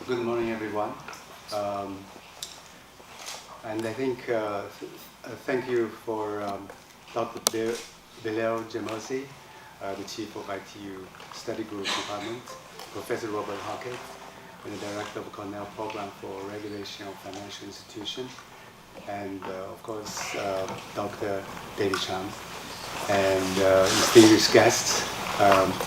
Good morning, everyone. Um, and I think thank you for Dr. Bilal Jamosi, the Chief of ITU Study Group Department, Professor Robert Hockett, and the Director of Cornell Program for Regulation of Financial Institutions, and of course Dr. David Chan, and distinguished guests.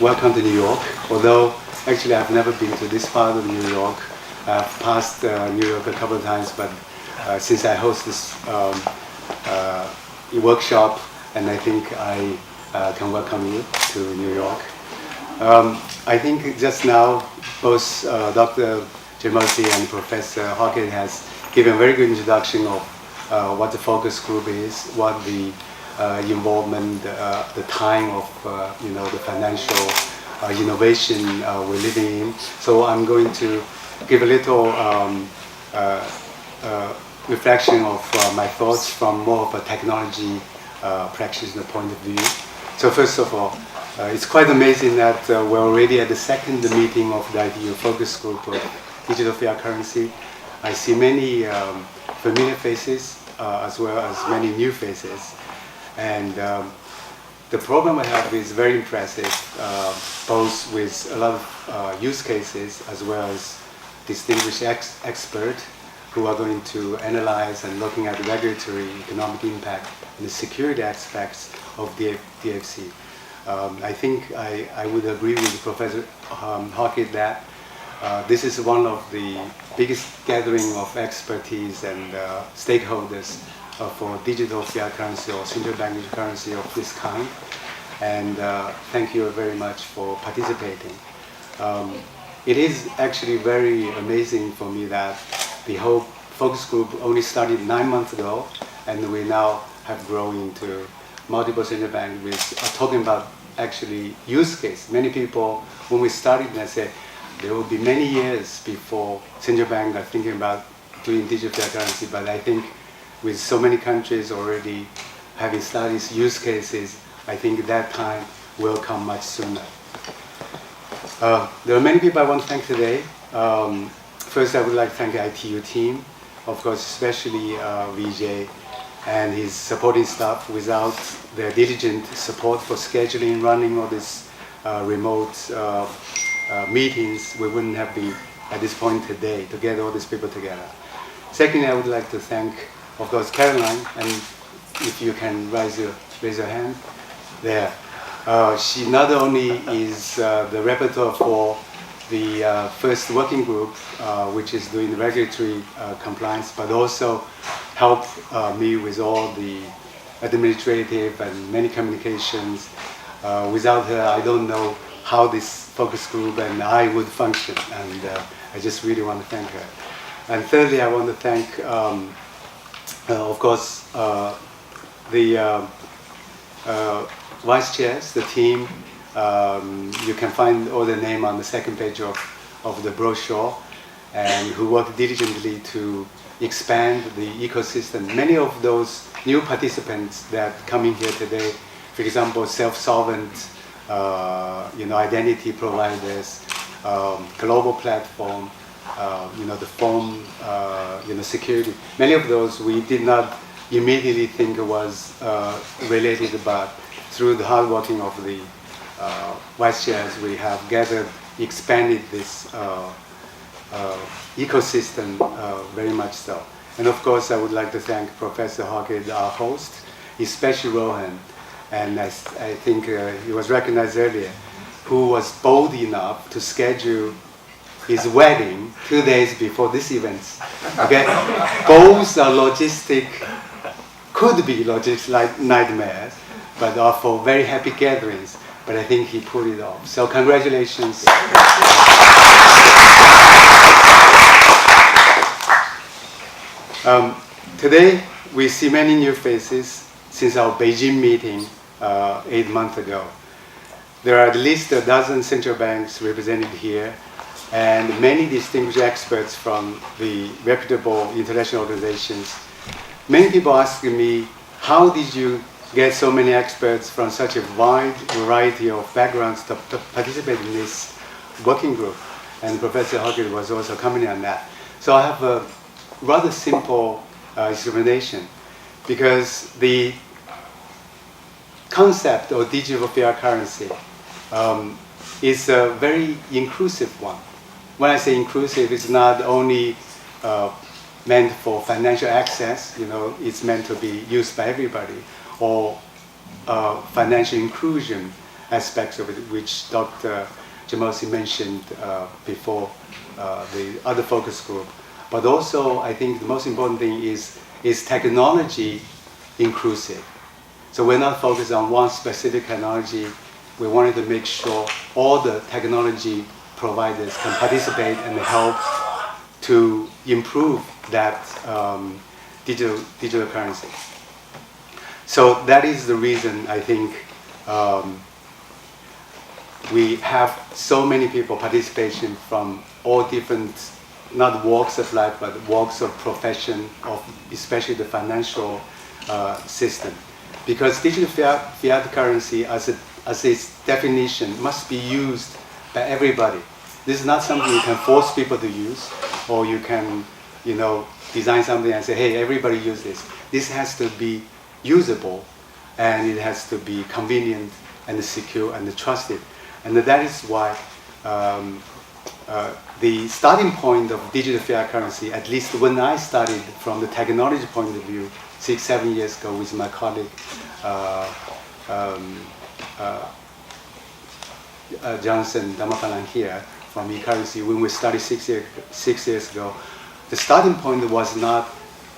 Welcome to New York. Although actually I've never been to this part of New York. I've passed New York a couple of times, but since I host this workshop, and I think I can welcome you to New York. I think just now both Dr. Jamosi and Professor Hockett has given a very good introduction of what the focus group is, what the involvement, the time of the financial innovation we're living in. So I'm going to give a little reflection of my thoughts from more of a technology practitioner point of view. So first of all, it's quite amazing that we're already at the second meeting of the ITU focus group of digital fiat currency. I see many familiar faces as well as many new faces. And the program I have is very impressive, both with a lot of use cases as well as distinguished experts who are going to analyze and looking at the regulatory, economic impact, and the security aspects of DFC. I think I would agree with Professor Hockett that this is one of the biggest gathering of expertise and stakeholders for digital fiat currency or central bank digital currency of this kind. And thank you very much for participating. It is actually very amazing for me that the whole focus group only started 9 months ago, and we now have grown into multiple central banks with talking about actually use case. Many people, when we started, they say there will be many years before central banks are thinking about doing digital fiat currency, but I think with so many countries already having started use cases, I think that time will come much sooner. There are many people I want to thank today. First, I would like to thank the ITU team, of course, especially Vijay and his supporting staff. Without their diligent support for scheduling, running all these remote meetings, we wouldn't have been at this point today to get all these people together. Secondly, I would like to thank, of course, Caroline, and if you can raise your hand there. She not only is the rapporteur for the first working group, which is doing regulatory compliance, but also help me with all the administrative and many communications. Without her, I don't know how this focus group and I would function, and I just really want to thank her. And thirdly, I want to thank, of course, the vice chairs, the team. You can find all the name on the second page of the brochure, and who worked diligently to expand the ecosystem. Many of those new participants that come in here today, for example, self-solvent, identity providers, global platform, the phone, security. Many of those we did not immediately think was related, but through the hard working of the vice chairs, we have gathered, expanded this ecosystem very much so. And of course, I would like to thank Professor Hockett, our host, especially Rohan, and I think he was recognized earlier, who was bold enough to schedule his wedding 2 days before this event. Okay, both are could be logistic nightmares, but are for very happy gatherings. But I think he pulled it off. So congratulations. Today we see many new faces since our Beijing meeting 8 months ago. There are at least a dozen central banks represented here, and many distinguished experts from the reputable international organizations. Many people ask me, how did you get so many experts from such a wide variety of backgrounds to participate in this working group? and Professor Hockett was also commenting on that. So I have a rather simple explanation, because the concept of digital fiat currency is a very inclusive one. When I say inclusive, it's not only meant for financial access, it's meant to be used by everybody, or financial inclusion aspects of it, which Dr. Jamosi mentioned before the other focus group. But also, I think the most important thing is technology inclusive. So we're not focused on one specific technology. We wanted to make sure all the technology providers can participate and help to improve that digital currency. So that is the reason I think we have so many people participation from all different, not walks of life, but walks of profession, of especially the financial system. Because digital fiat currency, as its definition, must be used by everybody. This is not something you can force people to use, or you can, design something and say, hey, everybody use this. This has to be usable, and it has to be convenient and secure and trusted. And that is why the starting point of digital fiat currency, at least when I studied from the technology point of view 6-7 years ago with my colleague Johnson Dhammapalan here from e-currency, when we studied 6 years ago, the starting point was not,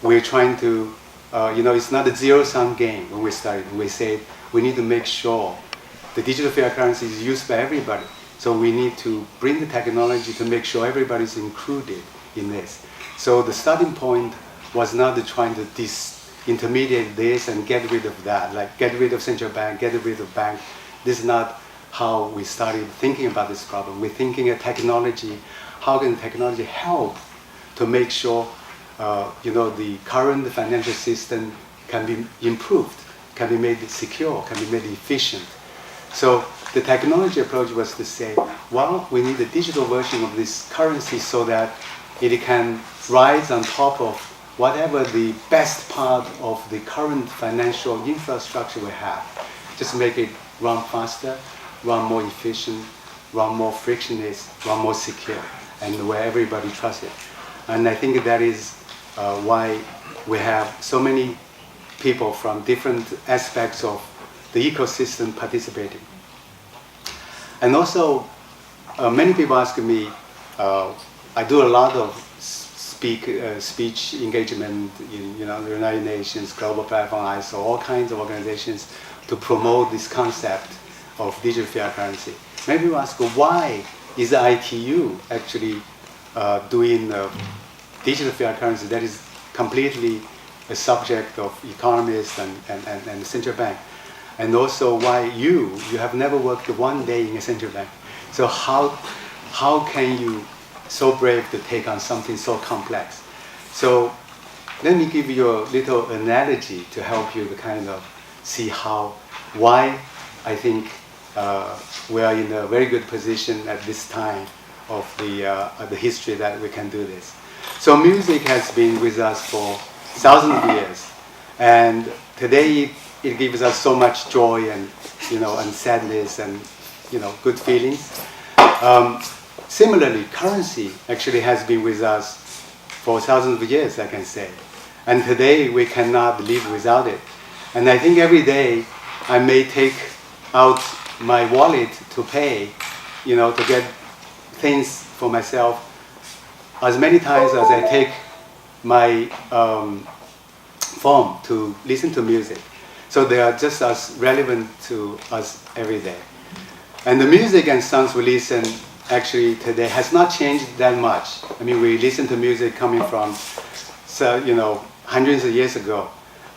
we're trying to, it's not a zero-sum game when we started. We said we need to make sure the digital fiat currency is used by everybody. So we need to bring the technology to make sure everybody's included in this. So the starting point was not trying to disintermediate this and get rid of that, like get rid of central bank, get rid of bank. This is not how we started thinking about this problem. We're thinking of technology, how can technology help to make sure the current financial system can be improved, can be made secure, can be made efficient. So the technology approach was to say, well, we need a digital version of this currency so that it can rise on top of whatever the best part of the current financial infrastructure we have. Just make it run faster, run more efficient, run more frictionless, run more secure, and where everybody trusts it. And I think that is why we have so many people from different aspects of the ecosystem participating. And also, many people ask me, I do a lot of speech engagement in the United Nations, Global Platform, ISO, all kinds of organizations to promote this concept of digital fiat currency. Many people ask, why is the ITU actually doing digital fiat currency that is completely a subject of economists and the central bank? And also why you have never worked one day in a central bank. So how can you so brave to take on something so complex? So let me give you a little analogy to help you to kind of see why I think we are in a very good position at this time of the history that we can do this. So music has been with us for thousands of years, and today it gives us so much joy and and sadness and good feelings. Similarly, currency actually has been with us for thousands of years, I can say, and today we cannot live without it. And I think every day I may take out my wallet to pay, to get things for myself, as many times as I take my phone to listen to music. So they are just as relevant to us every day. And the music and songs we listen actually today has not changed that much. I mean, we listen to music coming from, hundreds of years ago.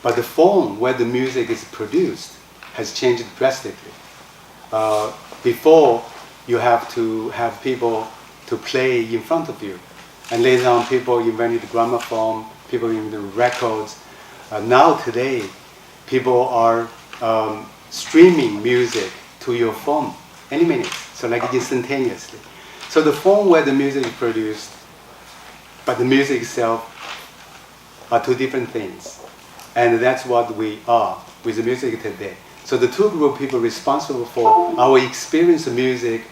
But the form where the music is produced has changed drastically. Before, you have to have people to play in front of you. And later on, people invented the gramophone, people invented records. Now today, people are streaming music to your phone any minute, so like instantaneously. So the form where the music is produced, but the music itself are two different things. And that's what we are with the music today. So the two group of people responsible for our experience of music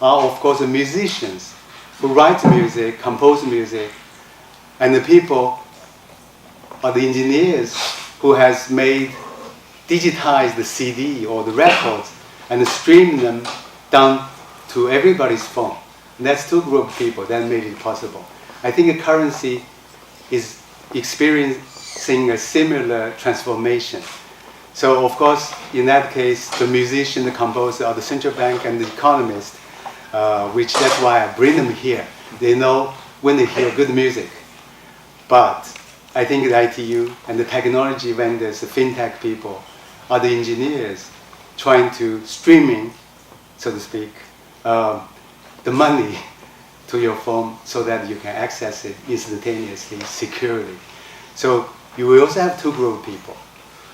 are, of course, the musicians who write music, compose music, and the people are the engineers who has digitized the CD or the records and streamed them down to everybody's phone. And that's two group of people that made it possible. I think the currency is experiencing a similar transformation. So of course, in that case, the musician, the composer, are the central bank and the economist, which that's why I bring them here. They know when they hear good music. But I think the ITU and the technology vendors, the fintech people, are the engineers trying to streaming, so to speak, the money to your phone so that you can access it instantaneously, securely. So you will also have two groups of people.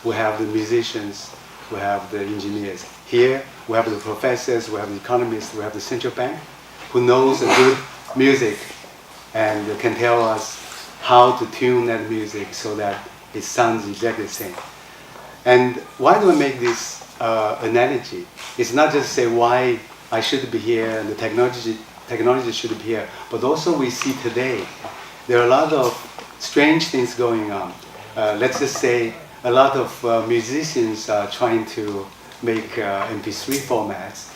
We have the musicians, we have the engineers. Here we have the professors, we have the economists, we have the central bank who knows the good music and can tell us how to tune that music so that it sounds exactly the same. And why do I make this analogy? It's not just say why I should be here and the technology should be here, but also we see today there are a lot of strange things going on. Let's just say a lot of musicians are trying to make MP3 formats,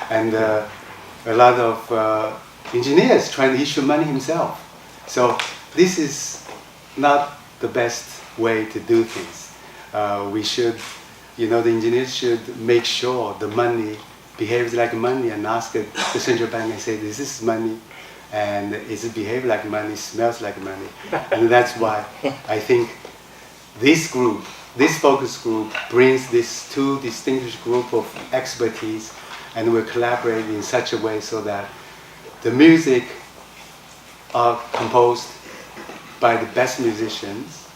and a lot of engineers trying to issue money himself. So this is not the best way to do things. We should, the engineers should make sure the money behaves like money and ask the central bank and say, this is money, and is it behave like money, smells like money. And that's why I think this group, this focus group, brings these two distinguished group of expertise, and we're collaborating in such a way so that the music are composed by the best musicians,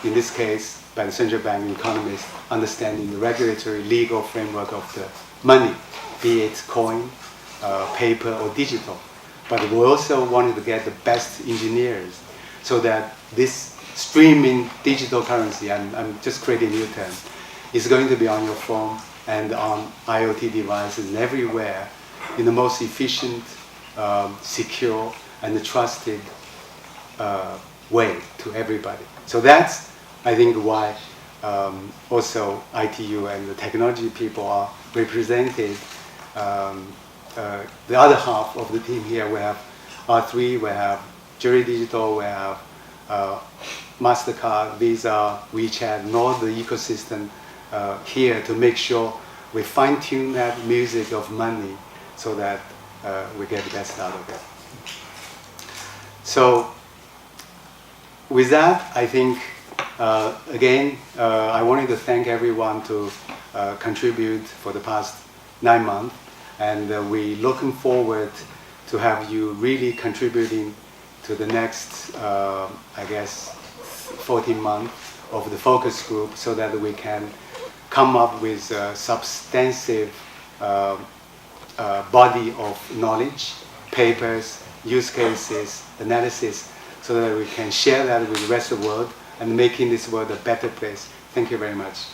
in this case by the central bank economists, understanding the regulatory legal framework of the money, be it coin, paper or digital. But we also wanted to get the best engineers so that this streaming digital currency, I'm just creating a new term, is going to be on your phone and on IoT devices and everywhere in the most efficient, secure and trusted way to everybody. So that's, I think, why also ITU and the technology people are represented. The other half of the team here, we have R3, we have Jury Digital, we have MasterCard, Visa, WeChat, and all the ecosystem here to make sure we fine-tune that music of money so that we get the best out of it. So with that, I think, again, I wanted to thank everyone to contribute for the past 9 months. And we're looking forward to have you really contributing to the next, I guess, 14 months of the focus group so that we can come up with a substantive body of knowledge, papers, use cases, analysis, so that we can share that with the rest of the world and making this world a better place. Thank you very much.